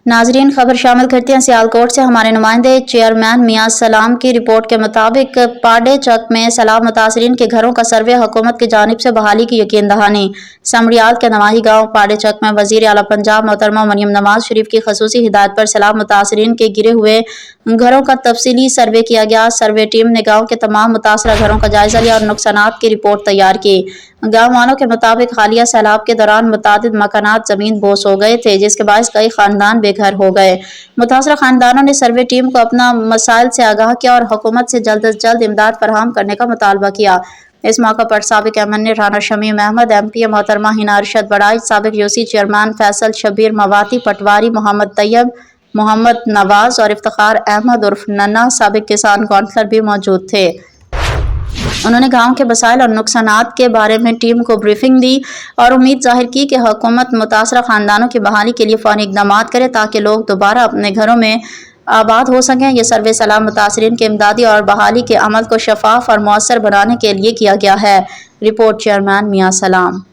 नाजरीन, खबर शामिल करते हैं सियालकोट से। हमारे नुमाइंदे चेयरमैन मियां सलाम की रिपोर्ट के मुताबिक पाडे चक में सैलाब मुतासरीन के घरों का सर्वे हुकूमत की जानिब से बहाली की यकीन दहानी। समरियात के नवाही गाँव पाडे चक में वजीर आला पंजाब मोहतरमा मरियम नवाज शरीफ की खसूसी हिदायत पर सैलाब मुतासरीन के गिरे हुए घरों का तफसीली सर्वे किया गया। सर्वे टीम ने गाँव के तमाम मुतासरा घरों का जायजा लिया और नुकसानात की रिपोर्ट तैयार की। गाँव वालों के मुताबिक हालिया सैलाब के दौरान मुतादिद मकानात जमीन बोस हो गए थे, जिसके बायस कई खानदान बेघर हो गए। मुतासरा खानदानों ने सर्वे टीम को अपना मसाइल से आगाह किया और हुकूमत से जल्द अज जल्द इमदाद फराहम करने का मुतालबा किया। इस मौका पर साबिक एमएनए राना शमीम अहमद, एमपी मोहतरमा हिना अरशद बड़ाई, साबिक यूसी चेयरमैन फैसल शबीर मवाती, पटवारी मोहम्मद तैयब, मोहम्मद नवाज और इफ्तिखार अहमद उर्फ नन्ना, साबिक किसान कौंसलर भी मौजूद थे। उन्होंने गांव के मसाइल और नुकसानात के बारे में टीम को ब्रीफिंग दी और उम्मीद जाहिर की कि हुकूमत मुतासरा खानदानों की बहाली के लिए फौरी इकदाम करे ताकि लोग दोबारा अपने घरों में आबाद हो सकें। यह सर्वे सैलाब मुतासरीन के इमदादी और बहाली के अमल को शफाफ और मौसर बनाने के लिए किया गया है। रिपोर्ट चेयरमैन मियां सलाम।